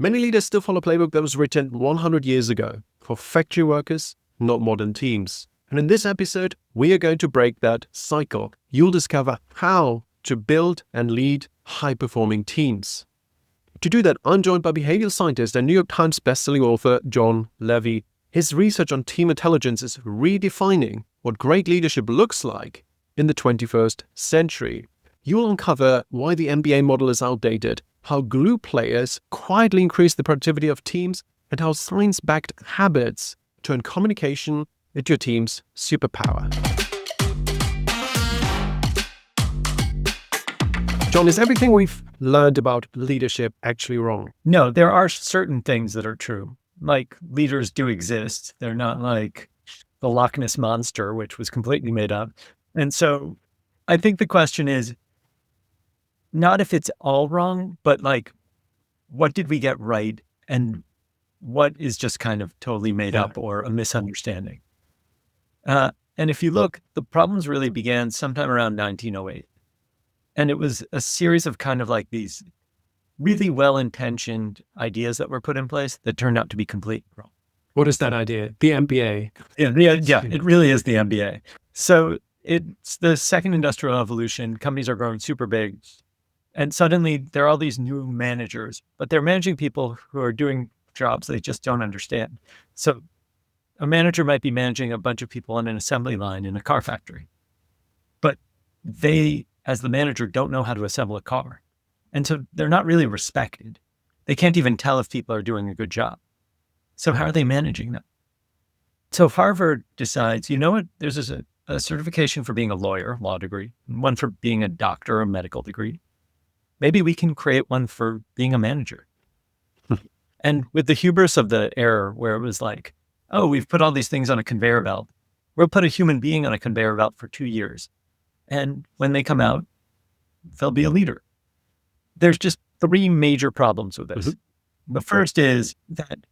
Many leaders still follow a playbook that was written 100 years ago for factory workers, not modern teams. And in this episode, we are going to break that cycle. You'll discover how to build and lead high-performing teams. To do that, I'm joined by behavioral scientist and New York Times bestselling author Jon Levy. His research on team intelligence is redefining what great leadership looks like in the 21st century. You'll uncover why the MBA model is outdated, how glue players quietly increase the productivity of teams, and how science-backed habits turn communication into your team's superpower. Jon, is everything we've learned about leadership actually wrong? No, there are certain things that are true. Like, leaders do exist. They're not like the Loch Ness Monster, which was completely made up. And so I think the question is not if it's all wrong, but like, what did we get right? And what is just kind of totally made up or a misunderstanding? And if you look, the problems really began sometime around 1908. And it was a series of kind of like these really well-intentioned ideas that were put in place that turned out to be completely wrong. What is that idea? The MBA. Yeah, it really is the MBA. So it's the second industrial revolution. Companies are growing super big. And suddenly there are all these new managers, but they're managing people who are doing jobs they just don't understand. So a manager might be managing a bunch of people on an assembly line in a car factory, but they, as the manager, don't know how to assemble a car. And so they're not really respected. They can't even tell if people are doing a good job. So how are they managing them? So Harvard decides, you know what, there's a certification for being a lawyer, law degree, and one for being a doctor, a medical degree. Maybe we can create one for being a manager. And with the hubris of the era where it was like, oh, we've put all these things on a conveyor belt. We'll put a human being on a conveyor belt for 2 years. And when they come out, they'll be a leader. There's just 3 major problems with this. The first is that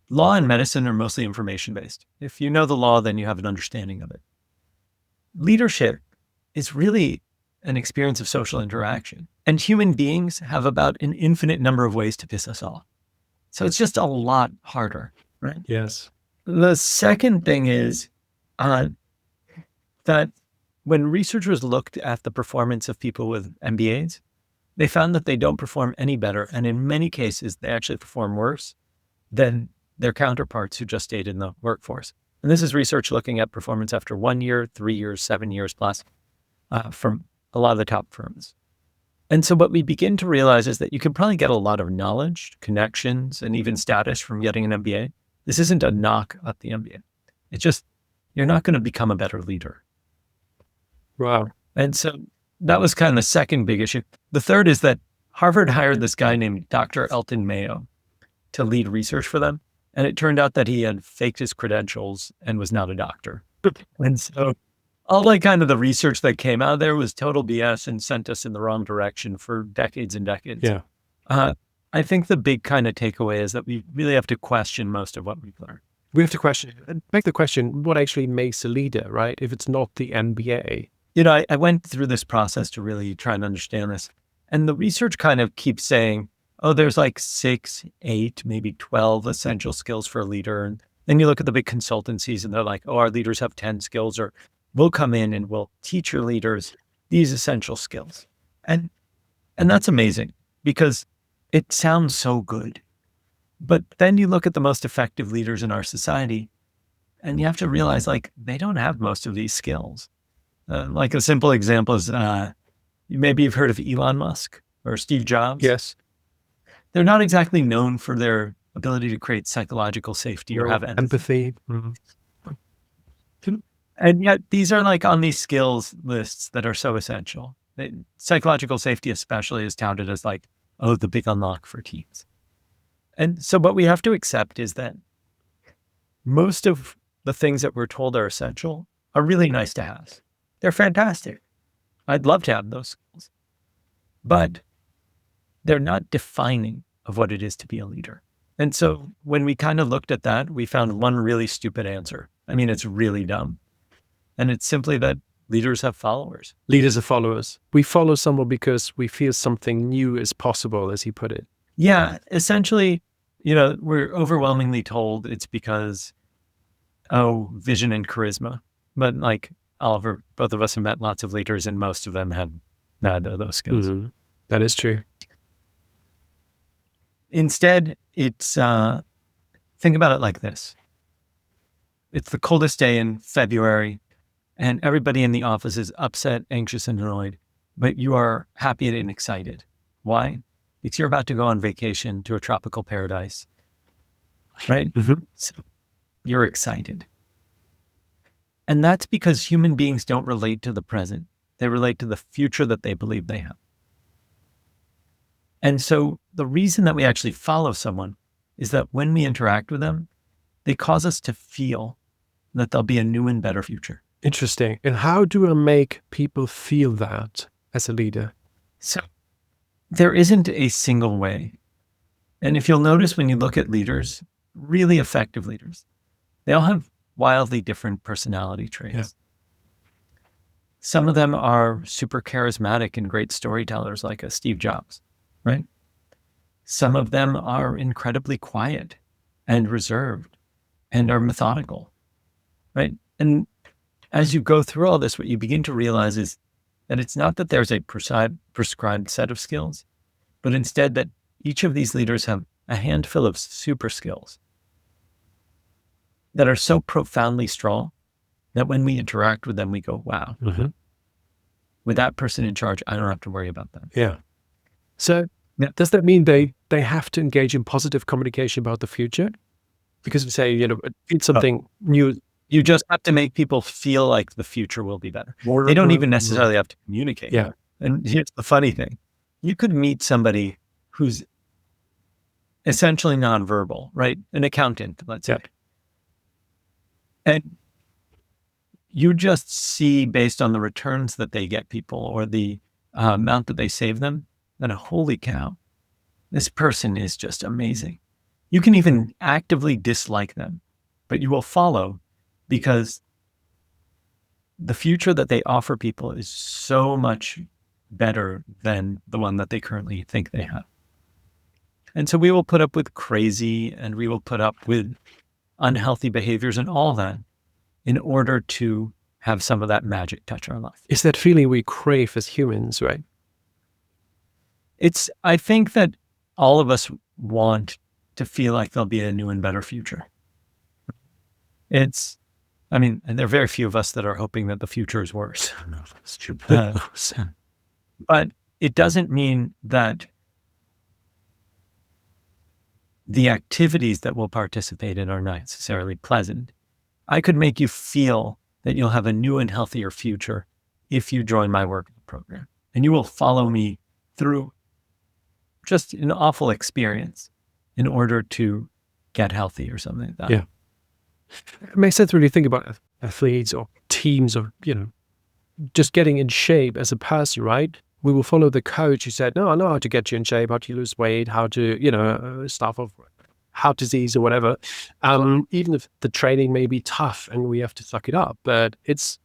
law and medicine are mostly information-based. If you know the law, then you have an understanding of it. Leadership is really an experience of social interaction. And human beings have about an infinite number of ways to piss us off. So it's just a lot harder, right? Yes. The second thing is that when researchers looked at the performance of people with MBAs, they found that they don't perform any better. And in many cases, they actually perform worse than their counterparts who just stayed in the workforce. And this is research looking at performance after 1 year, 3 years, 7 years plus from a lot of the top firms. And so what we begin to realize is that you can probably get a lot of knowledge, connections, and even status from getting an MBA. This isn't a knock at the MBA. It's just, you're not going to become a better leader. Wow. And so that was kind of the second big issue. The third is that Harvard hired this guy named Dr. Elton Mayo to lead research for them. And it turned out that he had faked his credentials and was not a doctor. And so all like kind of the research that came out of there was total BS and sent us in the wrong direction for decades and decades. Yeah. I think the big kind of takeaway is that we really have to question most of what we've learned. We have to make the question, what actually makes a leader, right? If it's not the MBA. You know, I went through this process to really try and understand this. And the research kind of keeps saying, oh, there's like 6, 8, maybe 12 essential skills for a leader. And then you look at the big consultancies and they're like, oh, our leaders have 10 skills, or we'll come in and we'll teach your leaders these essential skills. And that's amazing because it sounds so good. But then you look at the most effective leaders in our society and you have to realize like they don't have most of these skills. Like a simple example is maybe you've heard of Elon Musk or Steve Jobs. Yes. They're not exactly known for their ability to create psychological safety or have empathy. Mm-hmm. And yet these are like on these skills lists that are so essential. Psychological safety especially is touted as like, oh, the big unlock for teams. And so what we have to accept is that most of the things that we're told are essential are really nice to have. They're fantastic. I'd love to have those skills. But they're not defining of what it is to be a leader. And so when we kind of looked at that, we found one really stupid answer. I mean, it's really dumb. And it's simply that leaders have followers. Leaders are followers. We follow someone because we feel something new is possible, as he put it. Yeah, essentially, we're overwhelmingly told it's because, vision and charisma. But like Oliver, both of us have met lots of leaders and most of them had neither of those skills. Mhm. That is true. Instead, it's, think about it like this. It's the coldest day in February and everybody in the office is upset, anxious, and annoyed, but you are happy and excited. Why? Because you're about to go on vacation to a tropical paradise, right? Mhm. So you're excited. And that's because human beings don't relate to the present. They relate to the future that they believe they have. And so the reason that we actually follow someone is that when we interact with them, they cause us to feel that there'll be a new and better future. Interesting. And how do I make people feel that as a leader? So there isn't a single way. And if you'll notice when you look at leaders, really effective leaders, they all have wildly different personality traits. Yeah. Some of them are super charismatic and great storytellers like a Steve Jobs, right? Some of them are incredibly quiet and reserved and are methodical, right? And as you go through all this, what you begin to realize is that it's not that there's a prescribed set of skills, but instead that each of these leaders have a handful of super skills that are so profoundly strong that when we interact with them, we go, wow, Mhm. with that person in charge, I don't have to worry about that. Yeah. So Yeah. does that mean they have to engage in positive communication about the future? Because we say, it's something new. You just have to make people feel like the future will be better. They don't even necessarily have to communicate. Yeah. And here's the funny thing. You could meet somebody who's essentially nonverbal, right? An accountant, let's say. Yeah. And you just see based on the returns that they get people or the amount that they save them, that holy cow, this person is just amazing. You can even actively dislike them, but you will follow because the future that they offer people is so much better than the one that they currently think they have. And so we will put up with crazy and we will put up with unhealthy behaviors and all that in order to have some of that magic touch our life. It's that feeling we crave as humans, right? I think that all of us want to feel like there'll be a new and better future. And there are very few of us that are hoping that the future is worse. But it doesn't mean that the activities that we'll participate in are not necessarily pleasant. I could make you feel that you'll have a new and healthier future if you join my work program. And you will follow me through just an awful experience in order to get healthy or something like that. Yeah. It makes sense when you think about athletes or teams or, just getting in shape as a person, right? We will follow the coach who said, no, I know how to get you in shape, how to lose weight, how to, stuff of heart disease or whatever. Even if the training may be tough and we have to suck it up, but it's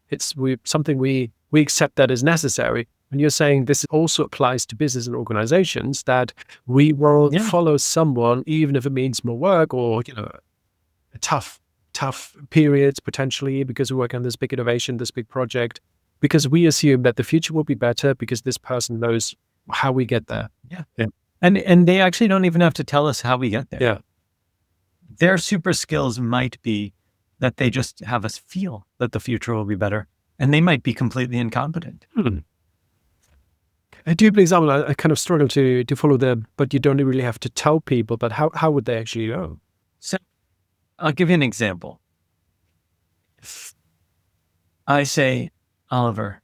something we accept that is necessary. And you're saying this also applies to business and organizations, that we will follow someone, even if it means more work or, tough periods potentially, because we work on this big innovation, this big project, because we assume that the future will be better because this person knows how we get there. Yeah. And they actually don't even have to tell us how we get there. Yeah. Their super skills might be that they just have us feel that the future will be better, and they might be completely incompetent. I do an example. I kind of struggle to follow them, but you don't really have to tell people, but how would they actually know? So I'll give you an example. If I say, Oliver,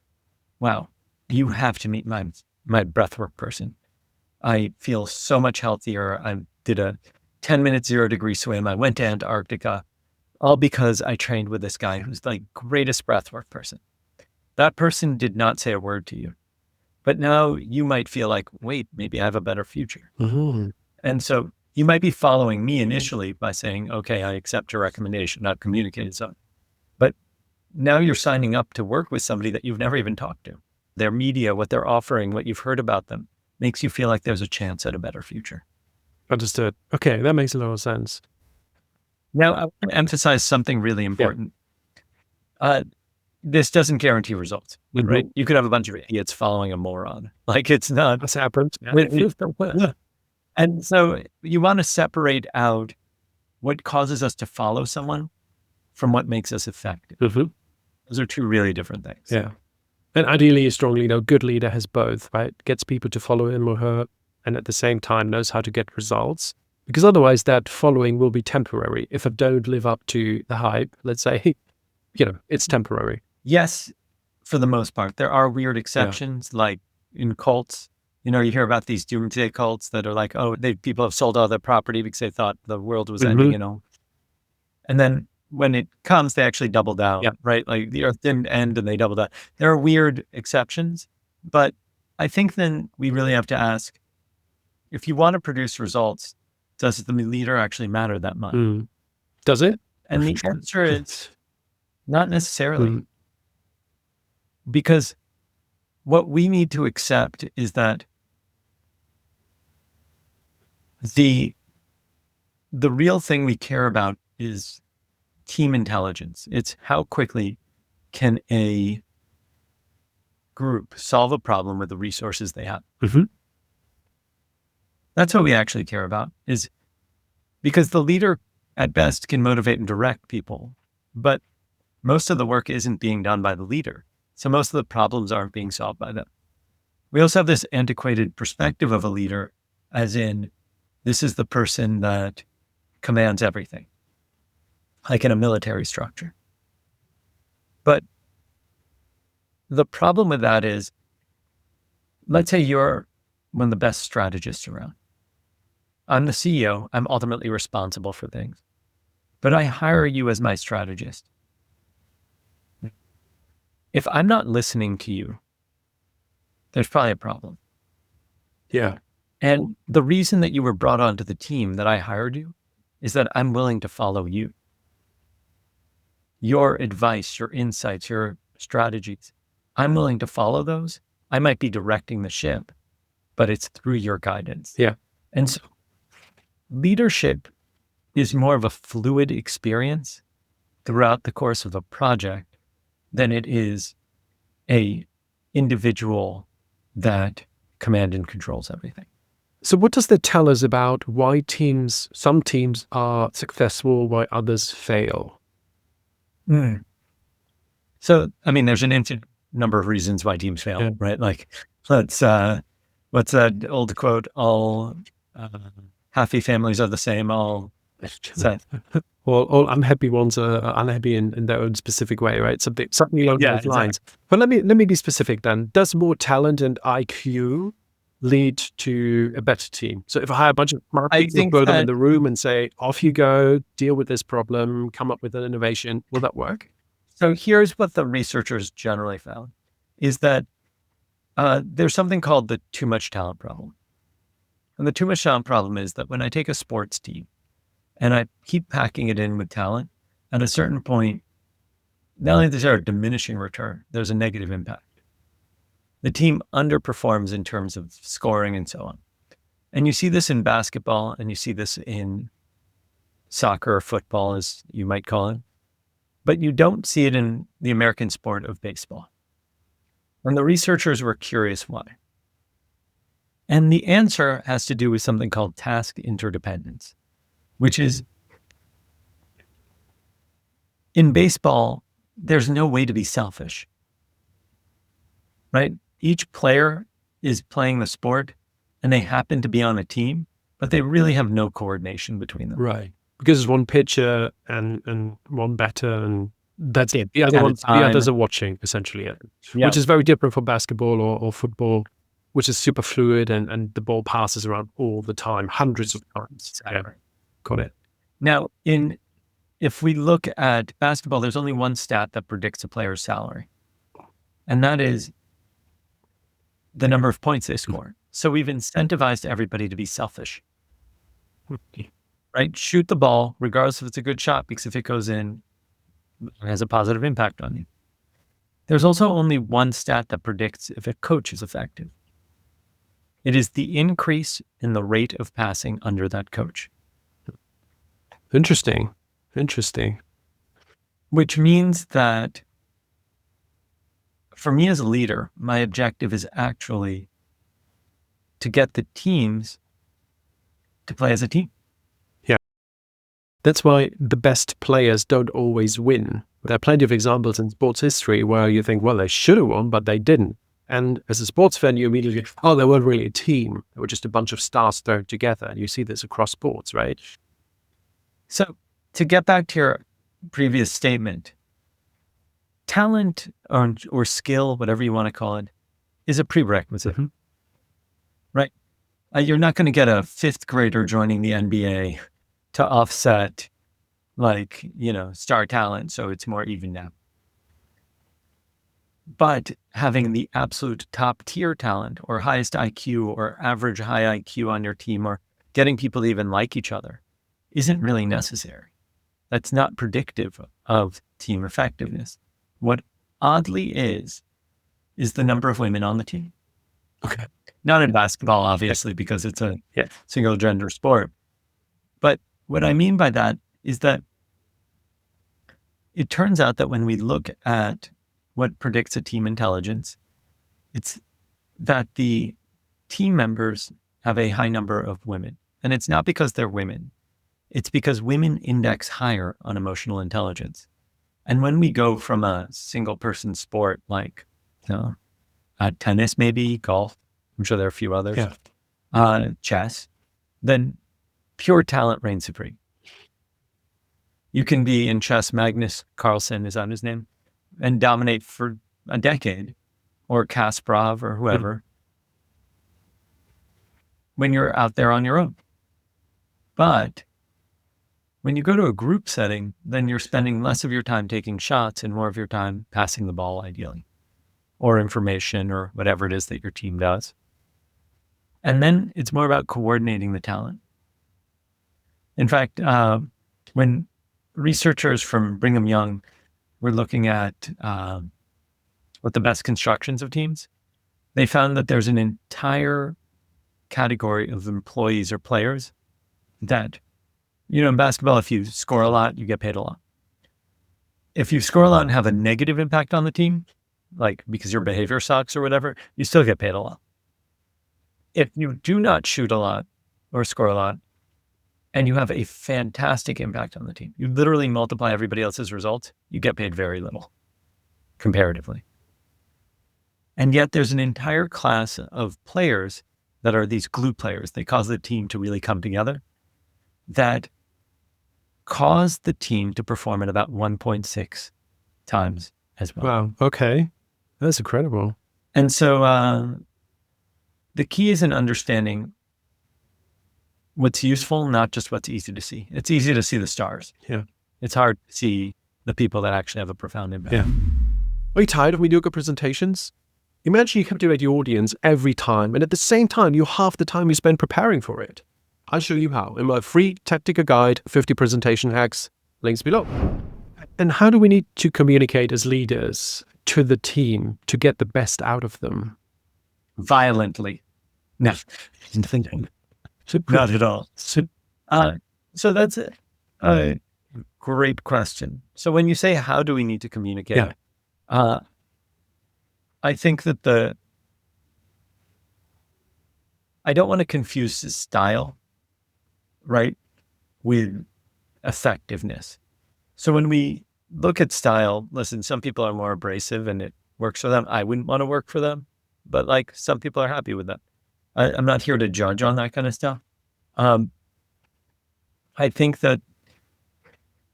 wow, you have to meet my breathwork person. I feel so much healthier. I did a 10-minute 0-degree swim. I went to Antarctica, all because I trained with this guy who's the greatest breathwork person. That person did not say a word to you. But now you might feel like, wait, maybe I have a better future. Mm-hmm. And so you might be following me initially by saying, okay, I accept your recommendation, not communicated so. But now you're signing up to work with somebody that you've never even talked to. Their media, what they're offering, what you've heard about them, makes you feel like there's a chance at a better future. Understood. Okay, that makes a lot of sense. Now, I want to emphasize something really important. This doesn't guarantee results, right? You could have a bunch of idiots following a moron. Like, it's not. That's happened. And so you want to separate out what causes us to follow someone from what makes us effective. Those are two really different things. Yeah. And ideally, a strong leader, a good leader has both, right? Gets people to follow him or her, and at the same time knows how to get results. Because otherwise that following will be temporary. If I don't live up to the hype, let's say, it's temporary. Yes, for the most part. There are weird exceptions, like in cults. You hear about these doomsday cults that are like, people have sold all their property because they thought the world was ending, And then when it comes, they actually double down, right? Like the earth didn't end and they doubled down. There are weird exceptions, but I think then we really have to ask, if you want to produce results, does the leader actually matter that much? Does it? And the answer is not necessarily. Because what we need to accept is that the real thing we care about is team intelligence. It's how quickly can a group solve a problem with the resources they have. That's what we actually care about, is because the leader at best can motivate and direct people, but most of the work isn't being done by the leader. So most of the problems aren't being solved by them. We also have this antiquated perspective of a leader, as in, this is the person that commands everything, like in a military structure. But the problem with that is, let's say you're one of the best strategists around. I'm the CEO. I'm ultimately responsible for things. But I hire you as my strategist. If I'm not listening to you, there's probably a problem. Yeah. And the reason that you were brought onto the team, that I hired you, is that I'm willing to follow you. Your advice, your insights, your strategies, I'm willing to follow those. I might be directing the ship, but it's through your guidance. Yeah. And so leadership is more of a fluid experience throughout the course of a project than it is a individual that command and controls everything. So what does that tell us about why some teams are successful, why others fail? So, there's an infinite number of reasons why teams fail, right? Like, what's that old quote? All happy families are the same. All unhappy ones are unhappy in their own specific way, right? Something along those lines. But let me be specific then. Does more talent and IQ lead to a better team? So if I hire a bunch of smart people, throw them in the room and say, off you go, deal with this problem, come up with an innovation, will that work? So here's what the researchers generally found, is that there's something called the too much talent problem. And the too much talent problem is that when I take a sports team and I keep packing it in with talent, at a certain point, not only is there a diminishing return, there's a negative impact. The team underperforms in terms of scoring and so on. And you see this in basketball, and you see this in soccer or football, as you might call it. But you don't see it in the American sport of baseball. And the researchers were curious why. And the answer has to do with something called task interdependence, which is, in baseball, there's no way to be selfish, right? Each player is playing the sport and they happen to be on a team, but they really have no coordination between them. Right. Because there's one pitcher and one batter, and that's it. The others are watching, essentially, which is very different from basketball or football, which is super fluid and the ball passes around all the time, hundreds of times. Exactly. Yeah. Got it. Now, if we look at basketball, there's only one stat that predicts a player's salary, and that is the number of points they score. So we've incentivized everybody to be selfish, right? Shoot the ball, regardless if it's a good shot, because if it goes in, it has a positive impact on you. There's also only one stat that predicts if a coach is effective. It is the increase in the rate of passing under that coach. Interesting. Which means that for me as a leader, my objective is actually to get the teams to play as a team. Yeah. That's why the best players don't always win. There are plenty of examples in sports history where you think, well, they should have won, but they didn't. And as a sports fan, you immediately, oh, they weren't really a team. They were just a bunch of stars thrown together. And you see this across sports, right? So to get back to your previous statement, talent or skill, whatever you want to call it, is a prerequisite, right? You're not going to get a fifth grader joining the NBA to offset star talent. So it's more even now. But having the absolute top tier talent or highest IQ or average high IQ on your team or getting people to even like each other isn't really necessary. That's not predictive of team effectiveness. What oddly is the number of women on the team. Okay. Not in basketball, obviously, because it's a single gender sport. But what I mean by that is that it turns out that when we look at what predicts a team intelligence, it's that the team members have a high number of women. And it's not because they're women. It's because women index higher on emotional intelligence. And when we go from a single person sport like tennis, maybe golf, I'm sure there are a few others, chess, then pure talent reigns supreme. You can be in chess, Magnus Carlsen is on his name, and dominate for a decade, or Kasparov or whoever, when you're out there on your own. But when you go to a group setting, then you're spending less of your time taking shots and more of your time passing the ball, ideally, or information or whatever it is that your team does. And then it's more about coordinating the talent. In fact, when researchers from Brigham Young were looking at what the best constructions of teams, they found that there's an entire category of employees or players that, in basketball, if you score a lot, you get paid a lot. If you score a lot and have a negative impact on the team, like because your behavior sucks or whatever, you still get paid a lot. If you do not shoot a lot or score a lot, and you have a fantastic impact on the team, you literally multiply everybody else's results, you get paid very little, comparatively. And yet there's an entire class of players that are these glue players. They cause the team to really come together, that cause the team to perform at about 1.6 times as well. Wow. Okay. That's incredible. And so the key is in understanding what's useful, not just what's easy to see. It's easy to see the stars. Yeah. It's hard to see the people that actually have a profound impact. Yeah. Are you tired of mediocre presentations? Imagine you captivate the audience every time, and at the same time, you halve the time you spend preparing for it. I'll show you how in my free tactical guide, 50 presentation hacks, links below. And how do we need to communicate as leaders to the team to get the best out of them? Violently. No. Not at all. So that's a great question. So when you say, how do we need to communicate? I think that I don't want to confuse style, right, with effectiveness. So when we look at style, listen, some people are more abrasive and it works for them. I wouldn't want to work for them, but some people are happy with that. I'm not here to judge on that kind of stuff. I think that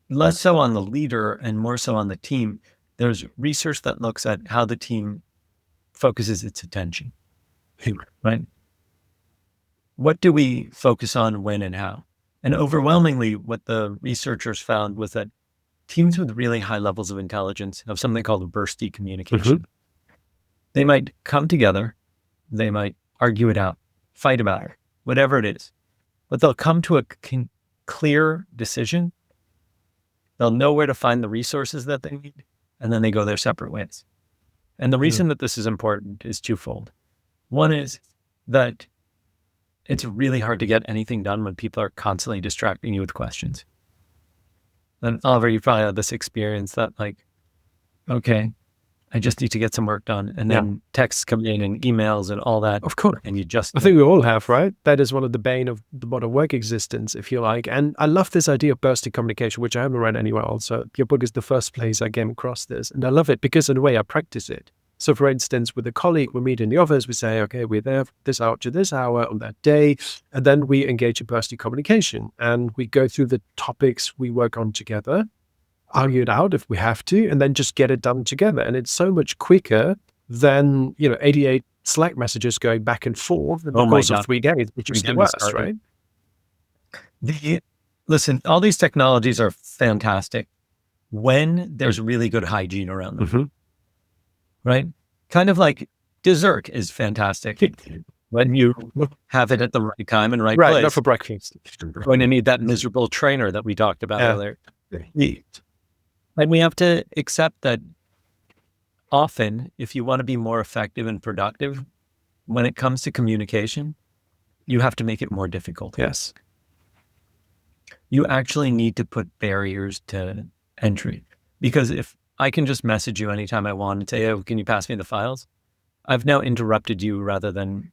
less so on the leader and more so on the team, there's research that looks at how the team focuses its attention, right? What do we focus on, when, and how? And overwhelmingly, what the researchers found was that teams with really high levels of intelligence have something called bursty communication. They might come together, they might argue it out, fight about it, whatever it is, but they'll come to a clear decision. They'll know where to find the resources that they need, and then they go their separate ways. And the reason that this is important is twofold. One is that it's really hard to get anything done when people are constantly distracting you with questions. And Oliver, you probably had this experience that like, okay, I just need to get some work done. And then texts come in and emails and all that. Of course. And you just... I think we all have, right? That is one of the bane of the modern work existence, if you like. And I love this idea of bursty communication, which I haven't read anywhere else. So your book is the first place I came across this. And I love it because in a way I practice it. So for instance, with a colleague, we meet in the office, we say, okay, we're there this hour to this hour on that day. And then we engage in bursty communication and we go through the topics we work on together, argue it out if we have to, and then just get it done together. And it's so much quicker than, 88 Slack messages going back and forth in the course of 3 days, which is the worst, right? Listen, all these technologies are fantastic when there's really good hygiene around them, right? Kind of like dessert is fantastic when you have it at the right time and right place. Not for breakfast. When you need that miserable trainer that we talked about earlier. And we have to accept that often, if you want to be more effective and productive, when it comes to communication, you have to make it more difficult. Yes. You actually need to put barriers to entry. Because if I can just message you anytime I want and say, oh, can you pass me the files? I've now interrupted you rather than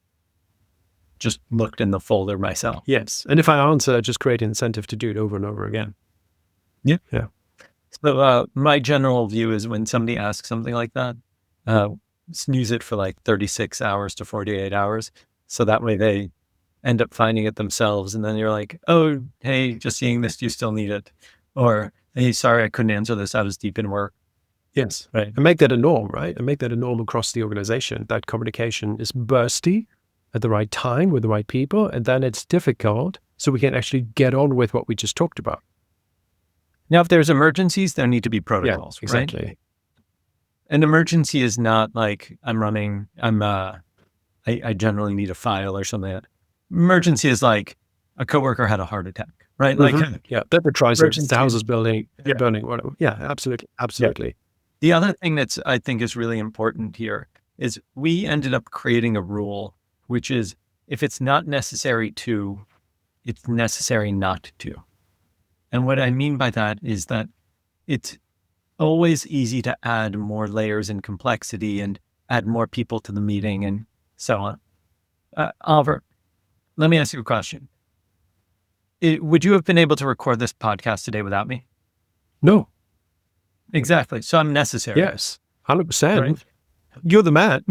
just looked in the folder myself. Yes. And if I answer, I just create an incentive to do it over and over again. Yeah. Yeah. So my general view is when somebody asks something like that, snooze it for like 36 hours to 48 hours. So that way they end up finding it themselves. And then you're like, oh, hey, just seeing this, do you still need it? Or, hey, sorry, I couldn't answer this. I was deep in work. Yes. Right. And make that a norm, right? And make that a norm across the organization. That communication is bursty at the right time with the right people. And then it's difficult. So we can actually get on with what we just talked about. Now, if there's emergencies, there need to be protocols, exactly. Right? An emergency is not like I generally need a file or something like that. Emergency is like a coworker had a heart attack, right? Like, that tries the house is burning, whatever. Yeah, absolutely. Absolutely. Yeah. The other thing that's, I think is really important here is we ended up creating a rule, which is if it's not necessary to, it's necessary not to. And what I mean by that is that it's always easy to add more layers and complexity and add more people to the meeting and so on. Oliver, let me ask you a question. Would you have been able to record this podcast today without me? No. Exactly. So I'm necessary. Yes, 100%. Right? You're the man.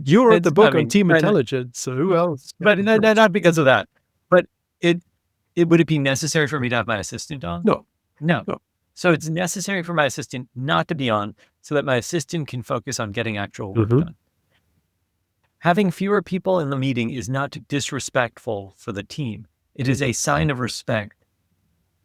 You wrote the book on team intelligence, so who else? But not because of that. But would it be necessary for me to have my assistant on? No. So it's necessary for my assistant not to be on so that my assistant can focus on getting actual work done. Having fewer people in the meeting is not disrespectful for the team. It is a sign of respect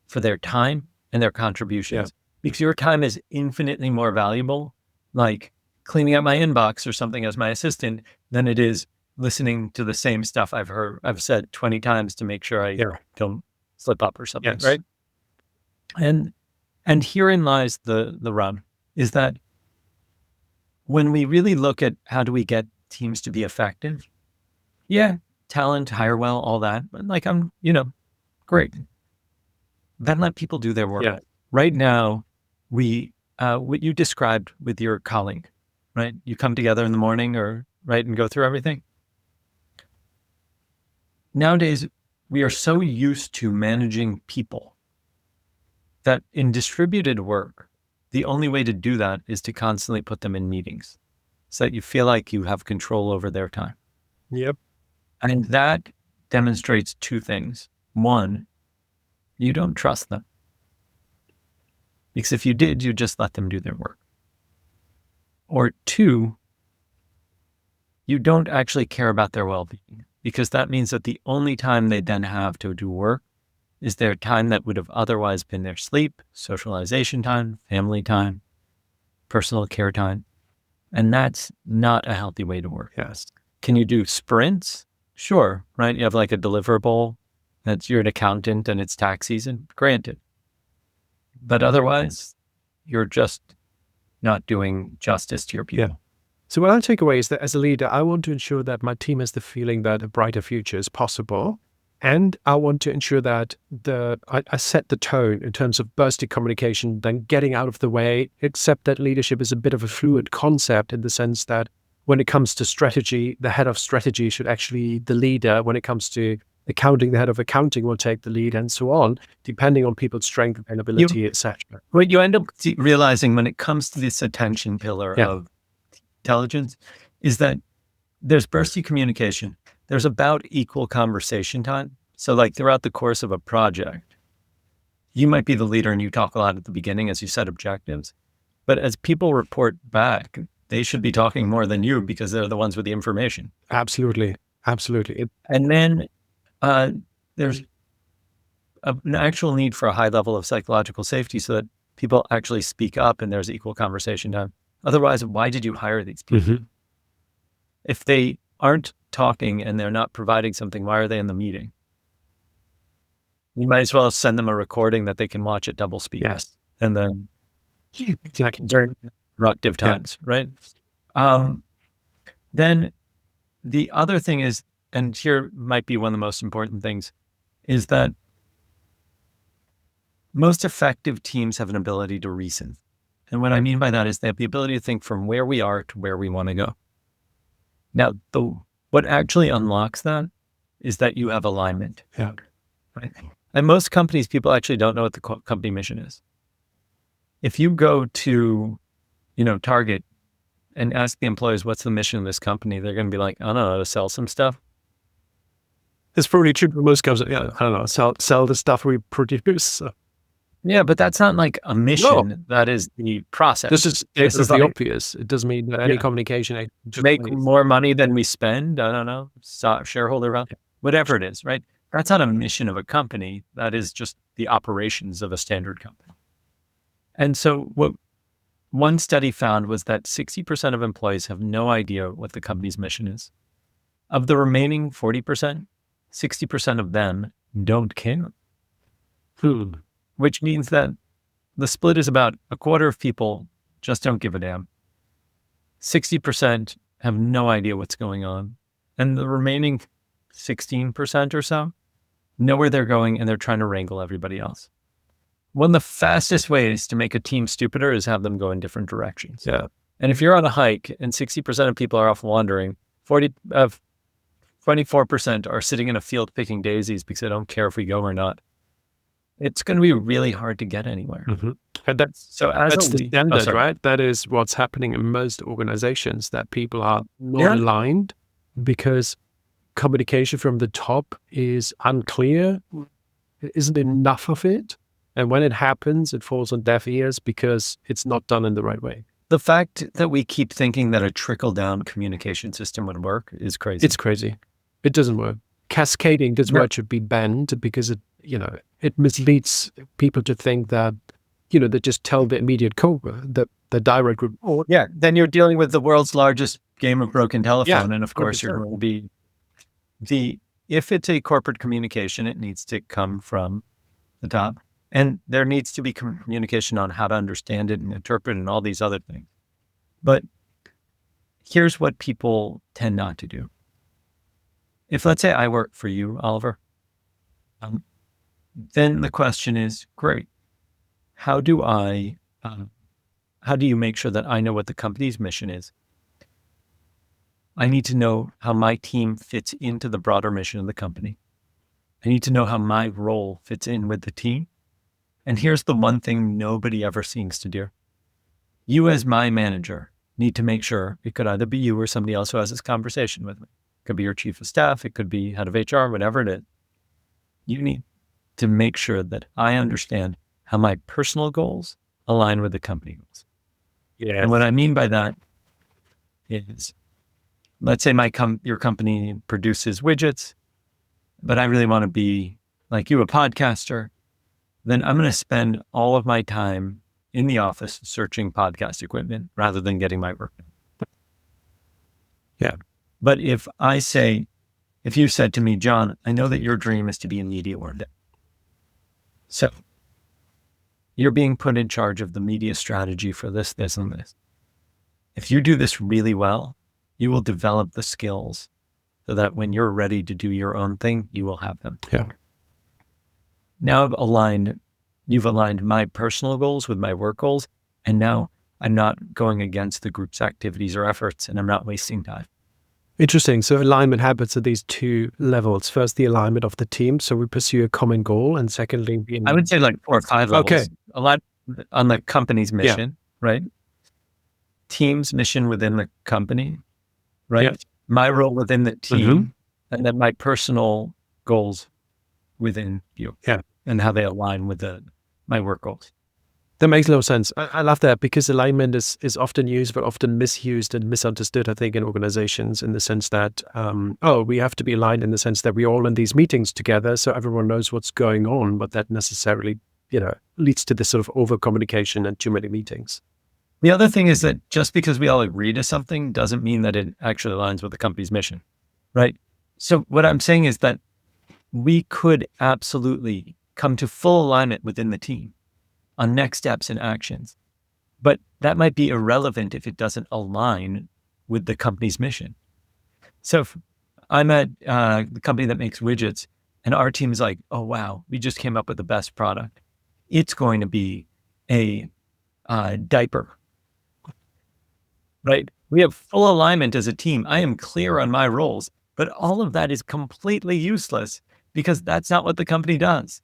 for their time and their contributions. Because your time is infinitely more valuable, like cleaning out my inbox or something as my assistant, than it is listening to the same stuff I've said 20 times to make sure I don't slip up or something, right? And herein lies the rub, is that when we really look at how do we get teams to be effective, talent, hire well, all that, but like great. Then let people do their work. Right now, what you described with your colleague, right? You come together in the morning and go through everything. Nowadays, we are so used to managing people that in distributed work, the only way to do that is to constantly put them in meetings so that you feel like you have control over their time. Yep. And that demonstrates two things. One, you don't trust them. Because if you did, you just let them do their work. Or two, you don't actually care about their well-being, because that means that the only time they then have to do work is their time that would have otherwise been their sleep, socialization time, family time, personal care time. And that's not a healthy way to work. Yes. Can you do sprints? Sure, right? You have like a deliverable you're an accountant and it's tax season, granted. But otherwise, you're just not doing justice to your people. So what I take away is that as a leader, I want to ensure that my team has the feeling that a brighter future is possible. And I want to ensure that I set the tone in terms of bursty communication, then getting out of the way, except that leadership is a bit of a fluid concept in the sense that when it comes to strategy, the head of strategy should actually be the leader. When it comes to accounting, the head of accounting will take the lead, and so on, depending on people's strength and ability, etc. What you end up realizing when it comes to this attention pillar Yeah. of intelligence is that there's bursty communication. There's about equal conversation time. So like throughout the course of a project, you might be the leader and you talk a lot at the beginning as you set objectives. But as people report back, they should be talking more than you because they're the ones with the information. Absolutely. Absolutely. And then there's an actual need for a high level of psychological safety so that people actually speak up and there's equal conversation time. Otherwise, why did you hire these people? Mm-hmm. If they aren't talking and they're not providing something, why are they in the meeting? You might as well send them a recording that they can watch at double speed. Yes. And then Exactly. during productive times, right? Then the other thing is, and here might be one of the most important things, is that most effective teams have an ability to reason. And what I mean by that is they have the ability to think from where we are to where we want to go. Now, what actually unlocks that is that you have alignment. Yeah. Right? And most companies, people actually don't know what the company mission is. If you go to, Target and ask the employees, what's the mission of this company? They're going to be like, I don't know, to sell some stuff. It's probably true for most companies. Yeah, I don't know, sell the stuff we produce. So. Yeah, but that's not like a mission. No. That is the process. This is the obvious. It doesn't mean that any communication. Make more money than we spend. I don't know, shareholder value, whatever it is, right? That's not a mission of a company. That is just the operations of a standard company. And so what one study found was that 60% of employees have no idea what the company's mission is. Of the remaining 40%, 60% of them don't care. Which means that the split is about a quarter of people just don't give a damn. 60% have no idea what's going on. And the remaining 16% or so know where they're going and they're trying to wrangle everybody else. One of the fastest ways to make a team stupider is have them go in different directions. Yeah. And if you're on a hike and 60% of people are off wandering, 24% are sitting in a field picking daisies because they don't care if we go or not. It's going to be really hard to get anywhere. Mm-hmm. And that's the standard, right? That is what's happening in most organizations, that people are not aligned because communication from the top is unclear. There isn't enough of it. And when it happens, it falls on deaf ears because it's not done in the right way. The fact that we keep thinking that a trickle-down communication system would work is crazy. It's crazy. It doesn't work. Cascading, this word should be banned because it misleads people to think that, they just tell the immediate the direct report. Yeah. Then you're dealing with the world's largest game of broken telephone. And of course, you're going to be if it's a corporate communication, it needs to come from the top. And there needs to be communication on how to understand it and interpret and all these other things. But here's what people tend not to do. If, let's say, I work for you, Oliver, then the question is, great. How do you make sure that I know what the company's mission is? I need to know how my team fits into the broader mission of the company. I need to know how my role fits in with the team. And here's the one thing nobody ever seems to do. You as my manager need to make sure, it could either be you or somebody else who has this conversation with me. It could be your chief of staff. It could be head of HR, whatever it is. You need to make sure that I understand how my personal goals align with the company goals. Yeah. And what I mean by that is, let's say your company produces widgets, but I really want to be like you, a podcaster. Then I'm going to spend all of my time in the office searching podcast equipment rather than getting my work done. Yeah. But if you said to me, John, I know that your dream is to be in media one day. So you're being put in charge of the media strategy for this, and this. if you do this really well, you will develop the skills so that when you're ready to do your own thing, you will have them. Yeah. Now you've aligned my personal goals with my work goals. And now I'm not going against the group's activities or efforts, and I'm not wasting time. Interesting. So alignment happens at these two levels. First, the alignment of the team. So we pursue a common goal. And secondly, I would say like 4 or 5 levels. Okay. A lot on the company's Yeah. mission, right? Team's mission within the company, right? Yeah. My role within the team, Mhm. and then my personal goals within you. Yeah. And how they align with my work goals. That makes a lot of sense. I love that because alignment is often used, but often misused and misunderstood, I think, in organizations in the sense that, we have to be aligned in the sense that we're all in these meetings together so everyone knows what's going on, but that necessarily, leads to this sort of over communication and too many meetings. The other thing is that just because we all agree to something doesn't mean that it actually aligns with the company's mission, right? So what I'm saying is that we could absolutely come to full alignment within the team on next steps and actions, but that might be irrelevant if it doesn't align with the company's mission. So if I'm at the company that makes widgets and our team is like, oh, wow, we just came up with the best product. It's going to be a diaper, right? We have full alignment as a team. I am clear on my roles, but all of that is completely useless because that's not what the company does.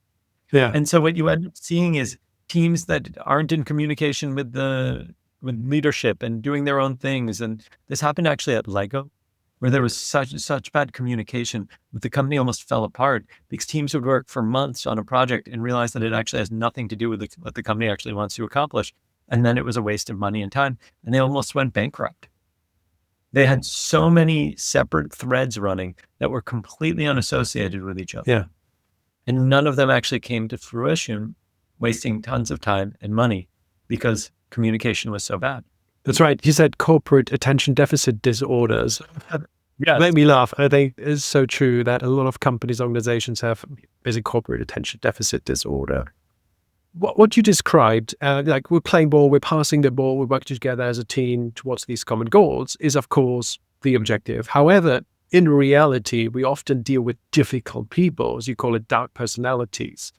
Yeah. And so what you end up seeing is teams that aren't in communication with leadership and doing their own things. And this happened actually at Lego, where there was such bad communication that the company almost fell apart because teams would work for months on a project and realize that it actually has nothing to do with what the company actually wants to accomplish. And then it was a waste of money and time, and they almost went bankrupt. They had so many separate threads running that were completely unassociated with each other. Yeah. And none of them actually came to fruition, wasting tons of time and money because communication was so bad. That's right. You said corporate attention deficit disorders. Yes. Made me laugh. I think it's so true that a lot of companies, organizations have basic corporate attention deficit disorder. What you described, like we're playing ball, we're passing the ball, we work together as a team towards these common goals is, of course, the objective. However, in reality, we often deal with difficult people, as you call it, dark personalities.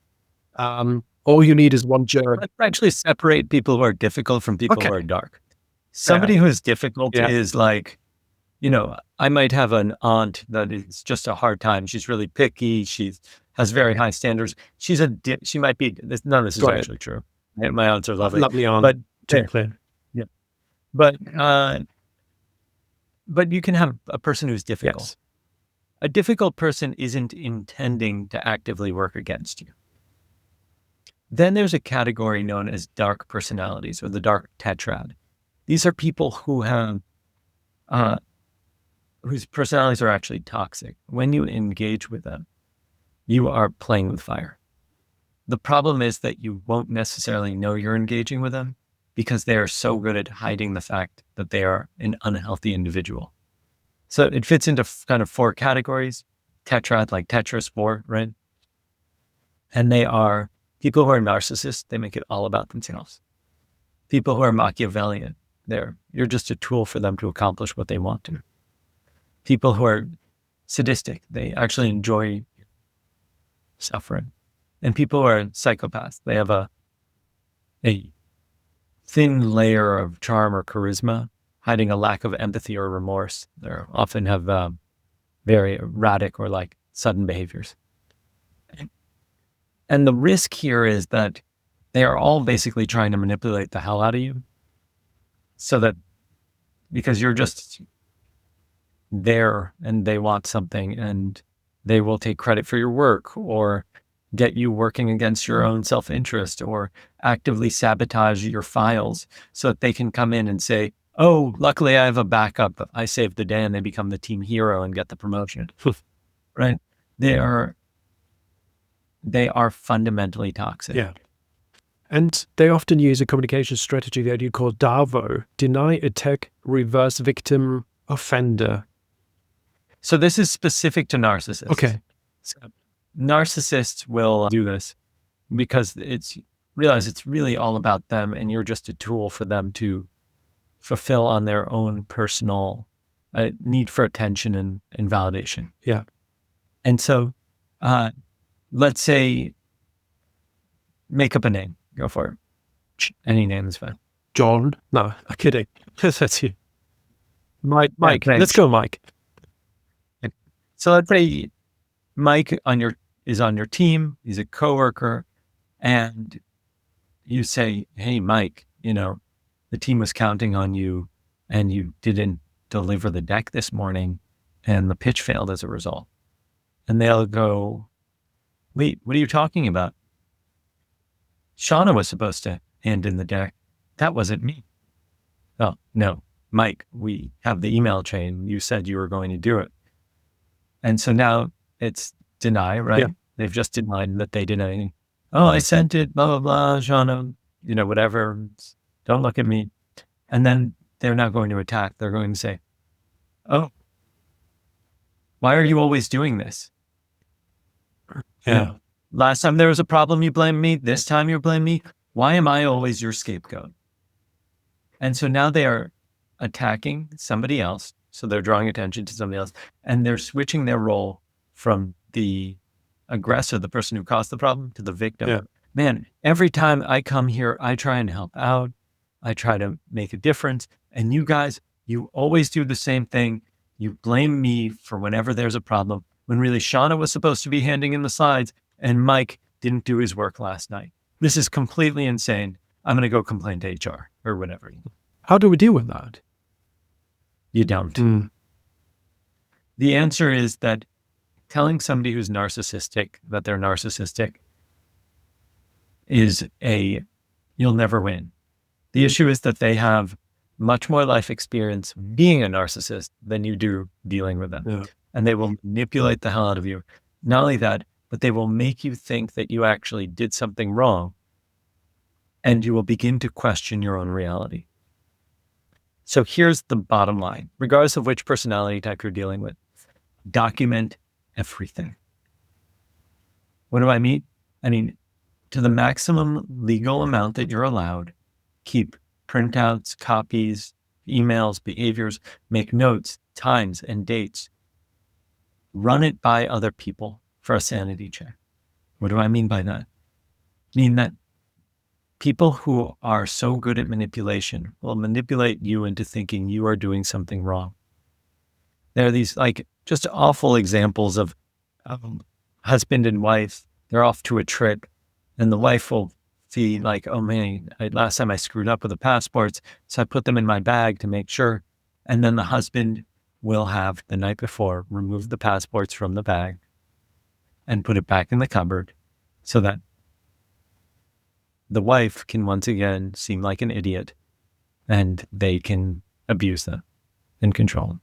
All you need is one jerk. Let's actually separate people who are difficult from people who are dark. Somebody who is difficult is like, I might have an aunt that is just a hard time. She's really picky. She has very high standards. She might be, none of this is actually true. My aunts are lovely. Lovely aunt. But, yeah. But you can have a person who's difficult. Yes. A difficult person isn't intending to actively work against you. Then there's a category known as dark personalities or the dark tetrad. These are people who have, whose personalities are actually toxic. When you engage with them, you are playing with fire. The problem is that you won't necessarily know you're engaging with them because they are so good at hiding the fact that they are an unhealthy individual. So it fits into kind of 4 categories, tetrad, like Tetris 4, right? And they are people who are narcissists. They make it all about themselves. People who are Machiavellian, you're just a tool for them to accomplish what they want to. People who are sadistic, they actually enjoy suffering. And people who are psychopaths, they have a thin layer of charm or charisma, hiding a lack of empathy or remorse. They often have very erratic or like sudden behaviors. And the risk here is that they are all basically trying to manipulate the hell out of you so that because you're just there and they want something and they will take credit for your work or get you working against your own self-interest or actively sabotage your files so that they can come in and say, oh, luckily I have a backup. I saved the day, and they become the team hero and get the promotion. Right? They are fundamentally toxic. Yeah. And they often use a communication strategy that you call DAVO, deny, attack, reverse, victim, offender. So this is specific to narcissists. Okay. So narcissists will do this because realize it's really all about them and you're just a tool for them to fulfill on their own personal need for attention and validation. Yeah. And so let's say, make up a name. Go for it. Any name is fine. John? No, I'm kidding. That's you. Mike. Yeah, Let's go, Mike. So let's say Mike is on your team. He's a coworker, and you say, "Hey, Mike, the team was counting on you, and you didn't deliver the deck this morning, and the pitch failed as a result." And they'll go, "Wait, what are you talking about? Shauna was supposed to hand in the deck. That wasn't me." "Oh, no, Mike, we have the email chain. You said you were going to do it." And so now it's deny, right? Yeah. They've just denied that they did anything. "Oh, I sent it, blah, blah, blah, Shauna, whatever. Don't look at me." And then they're not going to attack. They're going to say, "Oh, why are you always doing this? Yeah. Last time there was a problem, you blamed me. This time you blame me. Why am I always your scapegoat?" And so now they are attacking somebody else. So they're drawing attention to somebody else, and they're switching their role from the aggressor, the person who caused the problem, to the victim. Yeah. Man, every time I come here, I try and help out. I try to make a difference. And you guys, you always do the same thing. You blame me for whenever there's a problem, when really Shauna was supposed to be handing in the slides and Mike didn't do his work last night. This is completely insane. I'm going to go complain to HR or whatever. How do we deal with that? You don't. The answer is that telling somebody who's narcissistic that they're narcissistic is you'll never win. The issue is that they have much more life experience being a narcissist than you do dealing with them. Yeah. And they will manipulate the hell out of you. Not only that, but they will make you think that you actually did something wrong, and you will begin to question your own reality. So here's the bottom line, regardless of which personality type you're dealing with: document everything. What do I mean? I mean, to the maximum legal amount that you're allowed, keep printouts, copies, emails, behaviors, make notes, times and dates. Run it by other people for a sanity check. What do I mean by that? I mean that people who are so good at manipulation will manipulate you into thinking you are doing something wrong. There are these just awful examples of husband and wife. They're off to a trip, and the wife will see "Oh man, last time I screwed up with the passports, so I put them in my bag to make sure." And then the husband will have, the night before, remove the passports from the bag and put it back in the cupboard so that the wife can once again seem like an idiot, and they can abuse them and control them.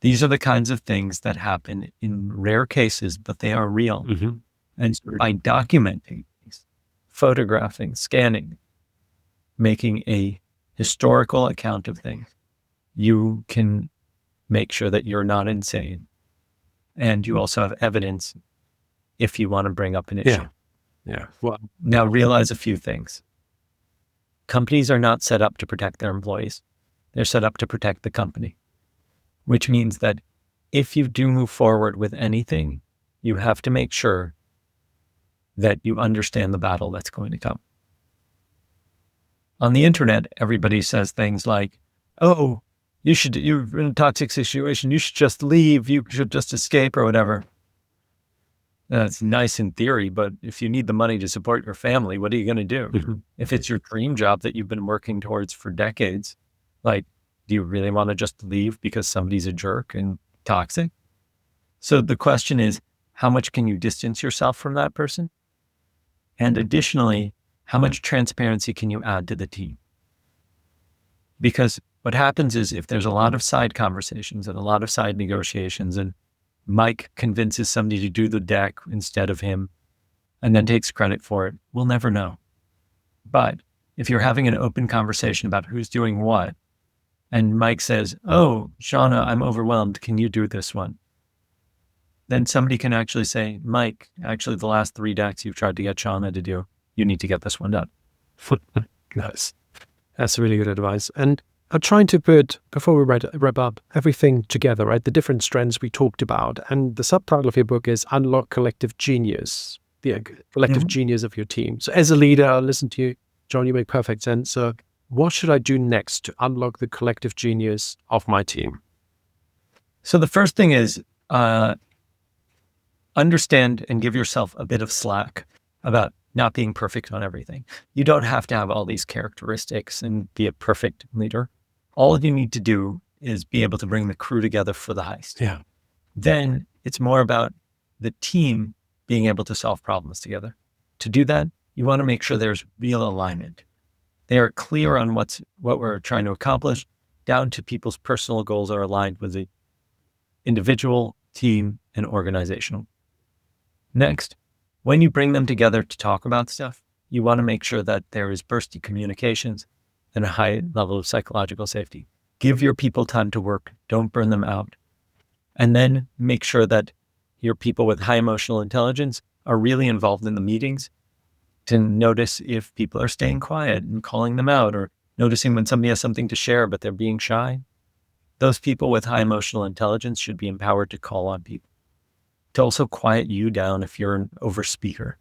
These are the kinds of things that happen in rare cases, but they are real. Mm-hmm. And so by documenting these, photographing, scanning, making a historical account of things, you can make sure that you're not insane. And you also have evidence if you want to bring up an issue. Yeah. Well, Now realize a few things. Companies are not set up to protect their employees. They're set up to protect the company, which means that if you do move forward with anything, you have to make sure that you understand the battle that's going to come. On the internet, everybody says things like, "Oh, you're in a toxic situation. You should just leave. You should just escape," or whatever. That's nice in theory, but if you need the money to support your family, what are you going to do? Mm-hmm. If it's your dream job that you've been working towards for decades, do you really want to just leave because somebody's a jerk and toxic? So the question is, how much can you distance yourself from that person? And additionally, how much transparency can you add to the team? Because what happens is, if there's a lot of side conversations and a lot of side negotiations, and Mike convinces somebody to do the deck instead of him and then takes credit for it, we'll never know. But if you're having an open conversation about who's doing what, and Mike says, "Oh, Shauna, I'm overwhelmed. Can you do this one?" Then somebody can actually say, "Mike, actually the last 3 decks you've tried to get Shauna to do, you need to get this one done." Nice. That's really good advice. And I'm trying to put, before we wrap up, everything together, right? The different strands we talked about. And the subtitle of your book is Unlock Collective Genius, the collective genius of your team. So as a leader, I listen to you, Jon, you make perfect sense. So what should I do next to unlock the collective genius of my team? So the first thing is understand and give yourself a bit of slack about not being perfect on everything. You don't have to have all these characteristics and be a perfect leader. All you need to do is be able to bring the crew together for the heist. Yeah. Then it's more about the team being able to solve problems together. To do that, you want to make sure there's real alignment. They are clear on what we're trying to accomplish, down to people's personal goals are aligned with the individual, team, and organizational. Next, when you bring them together to talk about stuff, you want to make sure that there is bursty communications and a high level of psychological safety. Give your people time to work. Don't burn them out. And then make sure that your people with high emotional intelligence are really involved in the meetings to notice if people are staying quiet and calling them out, or noticing when somebody has something to share, but they're being shy. Those people with high emotional intelligence should be empowered to call on people, to also quiet you down if you're an overspeaker.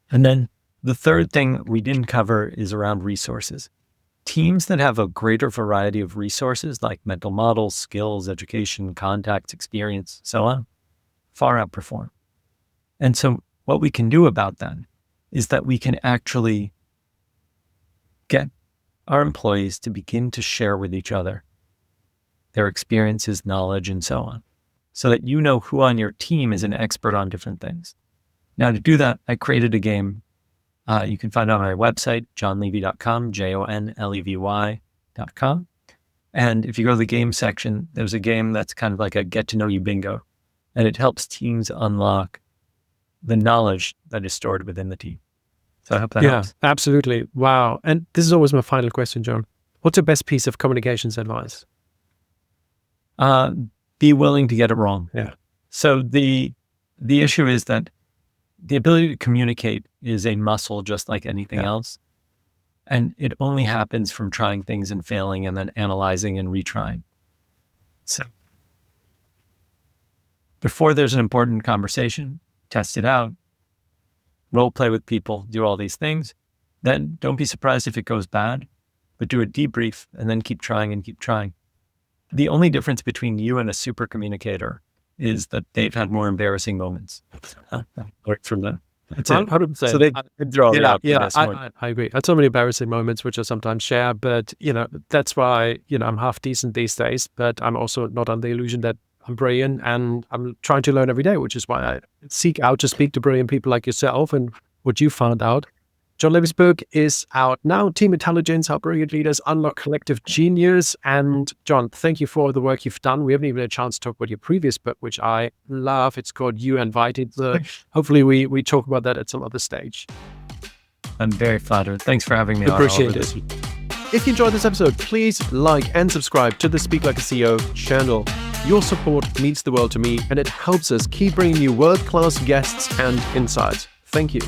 And then the third thing we didn't cover is around resources. Teams that have a greater variety of resources like mental models, skills, education, contacts, experience, so on, far outperform. And so what we can do about that is that we can actually get our employees to begin to share with each other their experiences, knowledge, and so on, so that you know who on your team is an expert on different things. Now, to do that, I created a game. You can find it on my website, jonlevy.com, JONLEVY.com. And if you go to the game section, there's a game that's kind of like a get to know you bingo. And it helps teams unlock the knowledge that is stored within the team. So I hope that helps. Yeah, absolutely. Wow. And this is always my final question, Jon. What's your best piece of communications advice? Be willing to get it wrong. Yeah. So the issue is that the ability to communicate is a muscle just like anything else. And it only happens from trying things and failing and then analyzing and retrying. So before there's an important conversation, test it out, role play with people, do all these things. Then don't be surprised if it goes bad, but do a debrief and then keep trying and keep trying. The only difference between you and a super communicator is that they've had more embarrassing moments. Learn from that. That's it. 100%. So they draw the out. I agree. I had so many embarrassing moments, which I sometimes share, but that's why, I'm half decent these days, but I'm also not under the illusion that I'm brilliant, and I'm trying to learn every day, which is why I seek out to speak to brilliant people like yourself and what you found out. Jon Levy's book is out now, Team Intelligence, How Brilliant Leaders Unlock Collective Genius. And Jon, thank you for the work you've done. We haven't even had a chance to talk about your previous book, which I love. It's called You Invited. Hopefully we talk about that at some other stage. I'm very flattered. Thanks for having me on. Appreciate it. If you enjoyed this episode, please like and subscribe to the Speak Like a CEO channel. Your support means the world to me, and it helps us keep bringing you world-class guests and insights. Thank you.